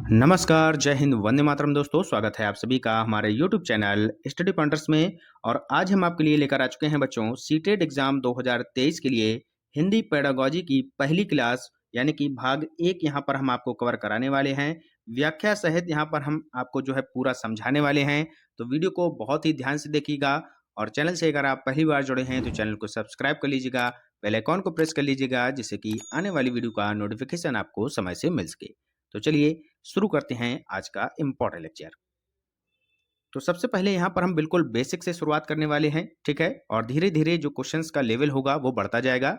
नमस्कार, जय हिंद, वंदे मातरम दोस्तों। स्वागत है आप सभी का हमारे यूट्यूब चैनल स्टडी पॉइंटर्स में। और आज हम आपके लिए लेकर आ चुके हैं बच्चों सीटेट एग्जाम 2023 के लिए हिंदी पेडागॉजी की पहली क्लास यानी कि भाग 1 यहाँ पर हम आपको कवर कराने वाले हैं। व्याख्या सहित यहाँ पर हम आपको जो है पूरा समझाने वाले हैं, तो वीडियो को बहुत ही ध्यान से देखिएगा। और चैनल से अगर आप पहली बार जुड़े हैं तो चैनल को सब्सक्राइब कर लीजिएगा, बेल आइकॉन को प्रेस कर लीजिएगा, जिससे कि आने वाली वीडियो का नोटिफिकेशन आपको समय से मिल सके। तो चलिए शुरू करते हैं आज का इम्पोर्टेंट लेक्चर। तो सबसे पहले यहाँ पर हम बिल्कुल बेसिक से शुरुआत करने वाले हैं, ठीक है। और धीरे धीरे जो क्वेश्चंस का लेवल होगा वो बढ़ता जाएगा।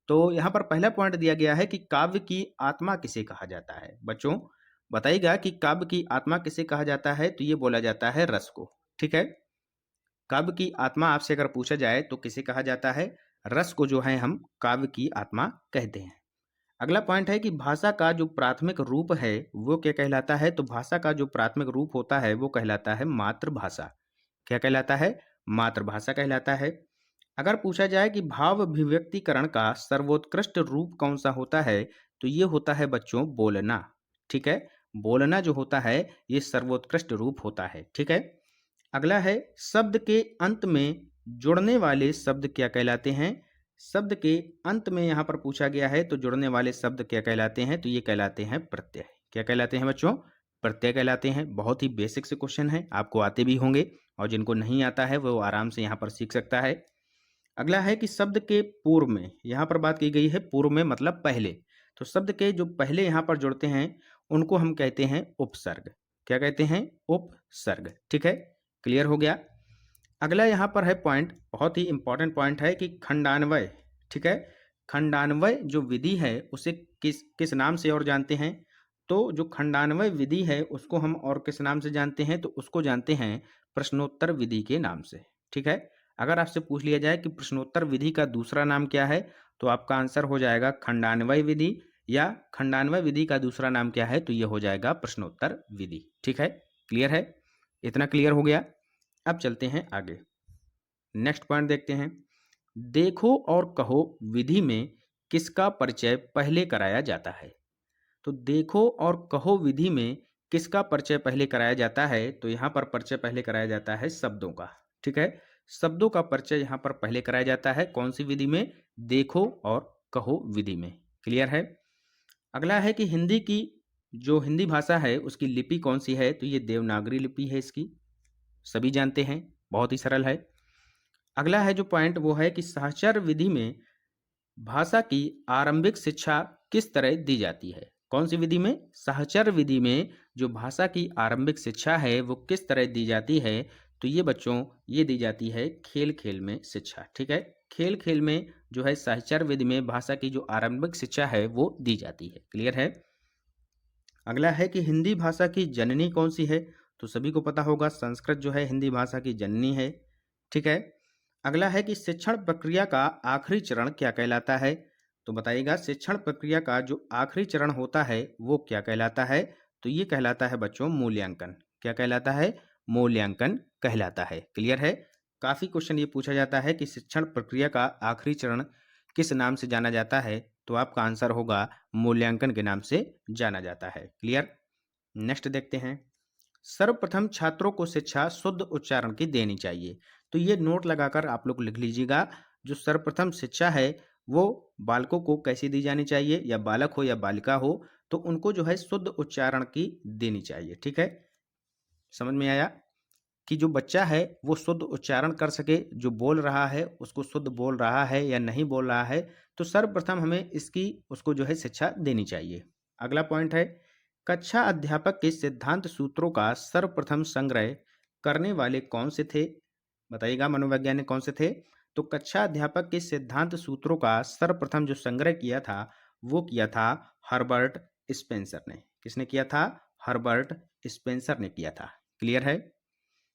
तो यहाँ पर पहला पॉइंट दिया गया है कि काव्य की आत्मा किसे कहा जाता है। बच्चों बताइएगा कि काव्य की आत्मा किसे कहा जाता है। तो ये बोला जाता है रस को, ठीक है। काव्य की आत्मा आपसे अगर पूछा जाए तो किसे कहा जाता है, रस को जो है हम काव्य की आत्मा कहते हैं। अगला पॉइंट है कि भाषा का जो प्राथमिक रूप है वो क्या कहलाता है। तो भाषा का जो प्राथमिक रूप होता है वो कहलाता है मातृभाषा। क्या कहलाता है, मातृभाषा कहलाता है। अगर पूछा जाए कि भाव अभिव्यक्तिकरण का सर्वोत्कृष्ट रूप कौन सा होता है, तो ये होता है बच्चों बोलना, ठीक है। बोलना जो होता है ये सर्वोत्कृष्ट रूप होता है, ठीक है। अगला है शब्द के अंत में जुड़ने वाले शब्द क्या कहलाते हैं। शब्द के अंत में यहाँ पर पूछा गया है तो जुड़ने वाले शब्द क्या कहलाते हैं। तो ये कहलाते हैं प्रत्यय। क्या कहलाते हैं बच्चों, प्रत्यय कहलाते हैं। बहुत ही बेसिक से क्वेश्चन है, आपको आते भी होंगे और जिनको नहीं आता है वो आराम से यहाँ पर सीख सकता है। अगला है कि शब्द के पूर्व में, यहाँ पर बात की गई है पूर्व में मतलब पहले। तो शब्द के जो पहले यहाँ पर जुड़ते हैं उनको हम कहते हैं उपसर्ग। क्या कहते हैं, उपसर्ग, ठीक है। क्लियर हो गया। अगला यहाँ पर है पॉइंट, बहुत ही इंपॉर्टेंट पॉइंट है कि खंडान्वय, ठीक है। खंडान्वय जो विधि है उसे किस किस नाम से और जानते हैं। तो जो खंडान्वय विधि है उसको हम और किस नाम से जानते हैं, तो उसको जानते हैं प्रश्नोत्तर विधि के नाम से, ठीक है। अगर आपसे पूछ लिया जाए कि प्रश्नोत्तर विधि का दूसरा नाम क्या है, तो आपका आंसर हो जाएगा खंडान्वय विधि, या खंडान्वय विधि का दूसरा नाम क्या है, तो ये हो जाएगा प्रश्नोत्तर विधि, ठीक है। क्लियर है, इतना क्लियर हो गया। अब चलते हैं आगे, नेक्स्ट पॉइंट देखते हैं। देखो और कहो विधि में किसका परिचय पहले कराया जाता है। तो देखो और कहो विधि में किसका परिचय पहले कराया जाता है। तो यहाँ पर परिचय पहले कराया जाता है शब्दों का, ठीक है। शब्दों का परिचय यहाँ पर पहले कराया जाता है कौन सी विधि में, देखो और कहो विधि में। क्लियर है। अगला है कि हिंदी की जो हिंदी भाषा है उसकी लिपि कौन सी है। तो ये देवनागरी लिपि है इसकी, सभी जानते हैं, बहुत ही सरल है। अगला है जो पॉइंट वो है कि सहचर विधि में भाषा की आरंभिक शिक्षा किस तरह दी जाती है। कौन सी विधि में, सहचर विधि में जो भाषा की आरंभिक शिक्षा है वो किस तरह दी जाती है। तो ये बच्चों ये दी जाती है खेल खेल में शिक्षा, ठीक है। खेल खेल में जो है सहचर विधि में भाषा की जो आरंभिक शिक्षा है वो दी जाती है। क्लियर है। अगला है कि हिंदी भाषा की जननी कौन सी है। तो सभी को पता होगा संस्कृत जो है हिंदी भाषा की जननी है, ठीक है। अगला है कि शिक्षण प्रक्रिया का आखिरी चरण क्या कहलाता है। तो बताइएगा शिक्षण प्रक्रिया का जो आखिरी चरण होता है वो क्या कहलाता है। तो ये कहलाता है बच्चों मूल्यांकन। क्या कहलाता है, मूल्यांकन कहलाता है। क्लियर है। काफ़ी क्वेश्चन ये पूछा जाता है कि शिक्षण प्रक्रिया का आखिरी चरण किस नाम से जाना जाता है। तो आपका आंसर होगा मूल्यांकन के नाम से जाना जाता है। क्लियर। नेक्स्ट देखते हैं। सर्वप्रथम छात्रों को शिक्षा शुद्ध उच्चारण की देनी चाहिए। तो ये नोट लगाकर आप लोग लिख लीजिएगा, जो सर्वप्रथम शिक्षा है वो बालकों को कैसी दी जानी चाहिए, या बालक हो या बालिका हो तो उनको जो है शुद्ध उच्चारण की देनी चाहिए, ठीक है। समझ में आया कि जो बच्चा है वो शुद्ध उच्चारण कर सके, जो बोल रहा है उसको शुद्ध बोल रहा है या नहीं बोल रहा है। तो सर्वप्रथम हमें इसकी उसको जो है शिक्षा देनी चाहिए। अगला पॉइंट है कक्षा अध्यापक के सिद्धांत सूत्रों का सर्वप्रथम संग्रह करने वाले कौन से थे। बताइएगा मनोवैज्ञानिक कौन से थे। तो कक्षा अध्यापक के सिद्धांत सूत्रों का सर्वप्रथम जो संग्रह किया था वो किया था हर्बर्ट स्पेंसर ने। किसने किया था, हर्बर्ट स्पेंसर ने किया था। क्लियर है।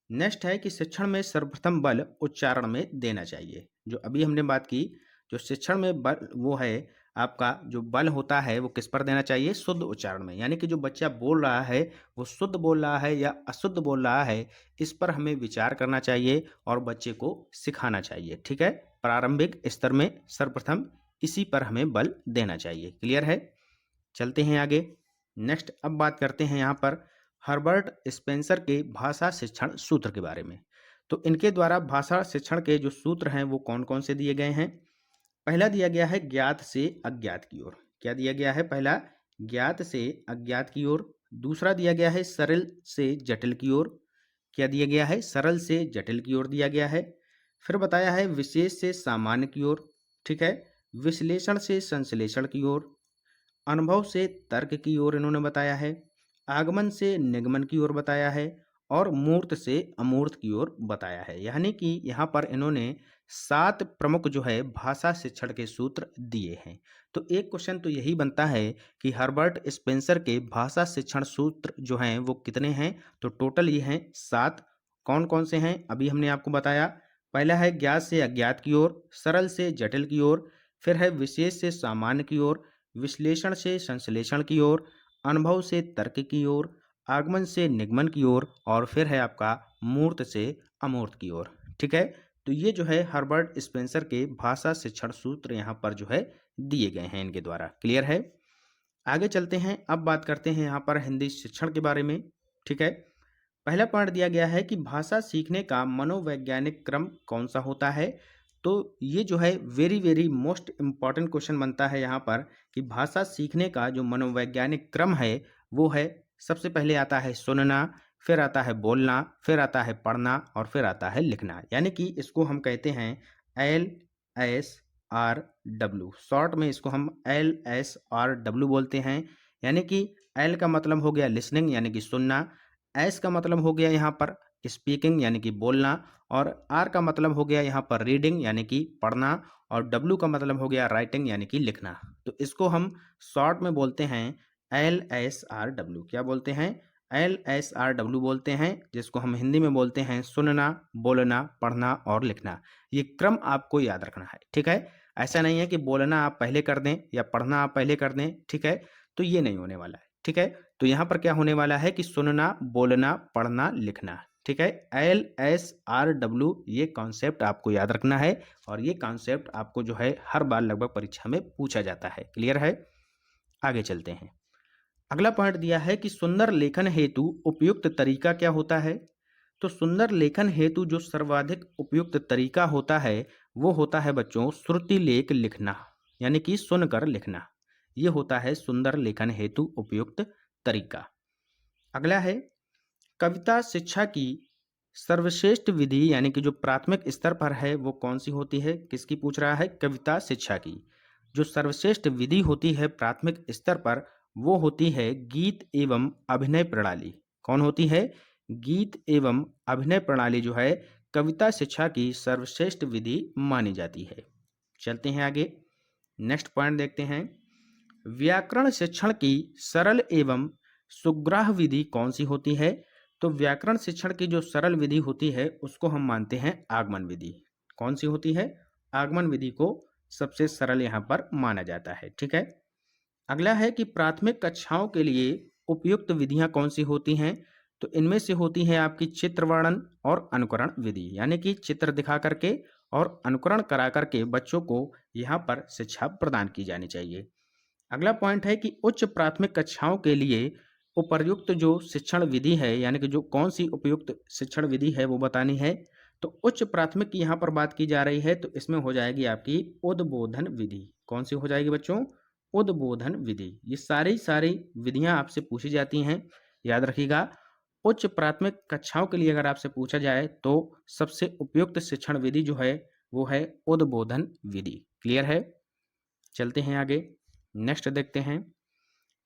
नेक्स्ट है कि शिक्षण में सर्वप्रथम बल उच्चारण में देना चाहिए। जो अभी हमने बात की, जो शिक्षण में बल वो है आपका जो बल होता है वो किस पर देना चाहिए, शुद्ध उच्चारण में। यानी कि जो बच्चा बोल रहा है वो शुद्ध बोल रहा है या अशुद्ध बोल रहा है, इस पर हमें विचार करना चाहिए और बच्चे को सिखाना चाहिए, ठीक है। प्रारंभिक स्तर में सर्वप्रथम इसी पर हमें बल देना चाहिए। क्लियर है। चलते हैं आगे। नेक्स्ट अब बात करते हैं यहाँ पर हर्बर्ट स्पेंसर के भाषा शिक्षण सूत्र के बारे में। तो इनके द्वारा भाषा शिक्षण के जो सूत्र हैं वो कौन कौन से दिए गए हैं। पहला दिया गया है ज्ञात से अज्ञात की ओर। क्या दिया गया है? पहला ज्ञात से अज्ञात की ओर। दूसरा दिया गया है सरल से जटिल की ओर। क्या दिया गया है? सरल से जटिल की ओर दिया गया है। फिर बताया है विशेष से सामान्य की ओर, ठीक है, विश्लेषण से संश्लेषण की ओर, अनुभव से तर्क की ओर इन्होंने बताया है, आगमन से निगमन की ओर बताया है और मूर्त से अमूर्त की ओर बताया है। यानी कि यहाँ पर इन्होंने 7 प्रमुख जो है भाषा शिक्षण के सूत्र दिए हैं। तो एक क्वेश्चन तो यही बनता है कि हर्बर्ट स्पेंसर के भाषा शिक्षण सूत्र जो हैं वो कितने हैं? तो टोटल ये हैं 7। कौन कौन से हैं अभी हमने आपको बताया। पहला है ज्ञात से अज्ञात की ओर, सरल से जटिल की ओर, फिर है विशेष से सामान्य की ओर, विश्लेषण से संश्लेषण की ओर, अनुभव से तर्क की ओर, आगमन से निगमन की ओर और फिर है आपका मूर्त से अमूर्त की ओर। ठीक है, तो ये जो है हर्बर्ट स्पेंसर के भाषा शिक्षण सूत्र यहाँ पर जो है दिए गए हैं इनके द्वारा। क्लियर है? आगे चलते हैं, अब बात करते हैं यहाँ पर हिंदी शिक्षण के बारे में। ठीक है, पहला पॉइंट दिया गया है कि भाषा सीखने का मनोवैज्ञानिक क्रम कौन सा होता है। तो ये जो है very very most important question बनता है यहाँ पर कि भाषा सीखने का जो मनोवैज्ञानिक क्रम है वो है, सबसे पहले आता है सुनना, फिर आता है बोलना, फिर आता है पढ़ना और फिर आता है लिखना। यानी कि इसको हम कहते हैं LSRW, शॉर्ट में इसको हम LSRW बोलते हैं। यानी कि L का मतलब हो गया लिसनिंग यानी कि सुनना, एस का मतलब हो गया यहाँ पर स्पीकिंग यानी कि बोलना, और आर का मतलब हो गया यहाँ पर रीडिंग यानी कि पढ़ना, और डब्ल्यू का मतलब हो गया राइटिंग यानी कि लिखना। तो इसको हम शॉर्ट में बोलते हैं LSRW। क्या बोलते हैं? LSRW बोलते हैं, जिसको हम हिंदी में बोलते हैं सुनना, बोलना, पढ़ना और लिखना। ये क्रम आपको याद रखना है। ठीक है, ऐसा नहीं है कि बोलना आप पहले कर दें या पढ़ना आप पहले कर दें। ठीक है, तो ये नहीं होने वाला है। ठीक है, तो यहाँ पर क्या होने वाला है कि सुनना, बोलना, पढ़ना, लिखना। ठीक है, LSRW ये कॉन्सेप्ट आपको याद रखना है और ये कॉन्सेप्ट आपको जो है हर बार लगभग परीक्षा में पूछा जाता है। क्लियर है? आगे चलते हैं। अगला पॉइंट दिया है कि सुंदर लेखन हेतु उपयुक्त तरीका क्या होता है। तो सुंदर लेखन हेतु जो सर्वाधिक उपयुक्त तरीका होता है वो होता है बच्चों श्रुति लेख लिखना, यानी कि सुनकर लिखना। ये होता है सुंदर लेखन हेतु उपयुक्त तरीका। अगला है कविता शिक्षा की सर्वश्रेष्ठ विधि, यानी कि जो प्राथमिक स्तर पर है वो कौन सी होती है। किसकी पूछ रहा है? कविता शिक्षा की जो सर्वश्रेष्ठ विधि होती है प्राथमिक स्तर पर वो होती है गीत एवं अभिनय प्रणाली। कौन होती है? गीत एवं अभिनय प्रणाली जो है कविता शिक्षा की सर्वश्रेष्ठ विधि मानी जाती है। चलते हैं आगे, नेक्स्ट पॉइंट देखते हैं। व्याकरण शिक्षण की सरल एवं सुग्राह्य विधि कौन सी होती है। तो व्याकरण शिक्षण की जो सरल विधि होती है उसको हम मानते हैं आगमन विधि। कौन सी होती है? आगमन विधि को सबसे सरल यहाँ पर माना जाता है। ठीक है, अगला है कि प्राथमिक कक्षाओं के लिए उपयुक्त विधियां कौन सी होती हैं। तो इनमें से होती है आपकी चित्र वर्णन और अनुकरण विधि, यानी कि चित्र दिखा करके और अनुकरण करा करके बच्चों को यहाँ पर शिक्षा प्रदान की जानी चाहिए। अगला पॉइंट है कि उच्च प्राथमिक कक्षाओं के लिए उपर्युक्त जो शिक्षण विधि है, यानी कि जो कौन सी उपयुक्त शिक्षण विधि है वो बतानी है। तो उच्च प्राथमिक की यहाँ पर बात की जा रही है तो इसमें हो जाएगी आपकी उद्बोधन विधि। कौन सी हो जाएगी बच्चों? उद्बोधन विधि। ये सारी विधियां आपसे पूछी जाती हैं, याद रखिएगा। उच्च प्राथमिक कक्षाओं के लिए अगर आपसे पूछा जाए तो सबसे उपयुक्त शिक्षण विधि जो है वो है उद्बोधन विधि। क्लियर है? चलते हैं आगे, नेक्स्ट देखते हैं।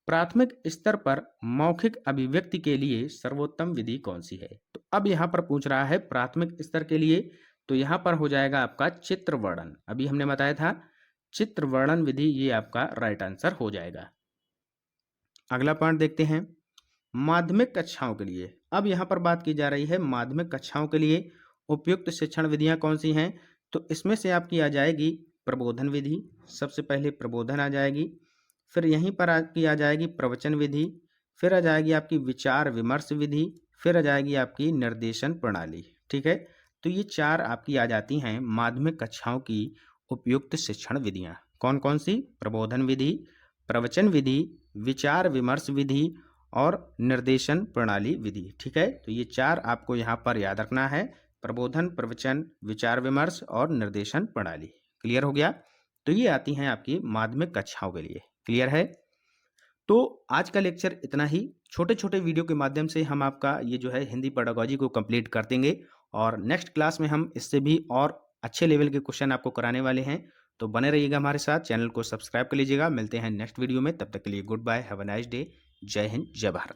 प्राथमिक स्तर पर मौखिक अभिव्यक्ति के लिए सर्वोत्तम विधि कौन सी है। तो अब यहाँ पर पूछ रहा है प्राथमिक स्तर के लिए, तो यहाँ पर हो जाएगा आपका चित्र वर्णन। अभी हमने बताया था चित्र वर्णन विधि, ये आपका राइट आंसर हो जाएगा। अगला पॉइंट देखते हैं माध्यमिक कक्षाओं के लिए। अब यहाँ पर बात की जा रही है माध्यमिक कक्षाओं के लिए उपयुक्त शिक्षण विधियाँ कौन सी हैं। तो इसमें से आपकी आ जाएगी प्रबोधन विधि, सबसे पहले प्रबोधन आ जाएगी, फिर यहीं पर आपकी आ जाएगी प्रवचन विधि, फिर आ जाएगी आपकी विचार विमर्श विधि, फिर आ जाएगी आपकी निर्देशन प्रणाली। ठीक है, तो ये 4 आपकी आ जाती हैं माध्यमिक कक्षाओं की उपयुक्त शिक्षण विधियाँ। कौन कौन सी? प्रबोधन विधि, प्रवचन विधि, विचार विमर्श विधि और निर्देशन प्रणाली विधि। ठीक है, तो ये 4 आपको यहाँ पर याद रखना है, प्रबोधन, प्रवचन, विचार विमर्श और निर्देशन प्रणाली। क्लियर हो गया? तो ये आती हैं आपकी माध्यमिक कक्षाओं के लिए। क्लियर है? तो आज का लेक्चर इतना ही। छोटे-छोटे वीडियो के माध्यम से हम आपका ये जो है हिंदी पेडागोजी को कंप्लीट कर देंगे और नेक्स्ट क्लास में हम इससे भी और अच्छे लेवल के क्वेश्चन आपको कराने वाले हैं। तो बने रहिएगा हमारे साथ, चैनल को सब्सक्राइब कर लीजिएगा। मिलते हैं नेक्स्ट वीडियो में, तब तक के लिए goodbye, have a nice day. जय हिंद, जय भारत।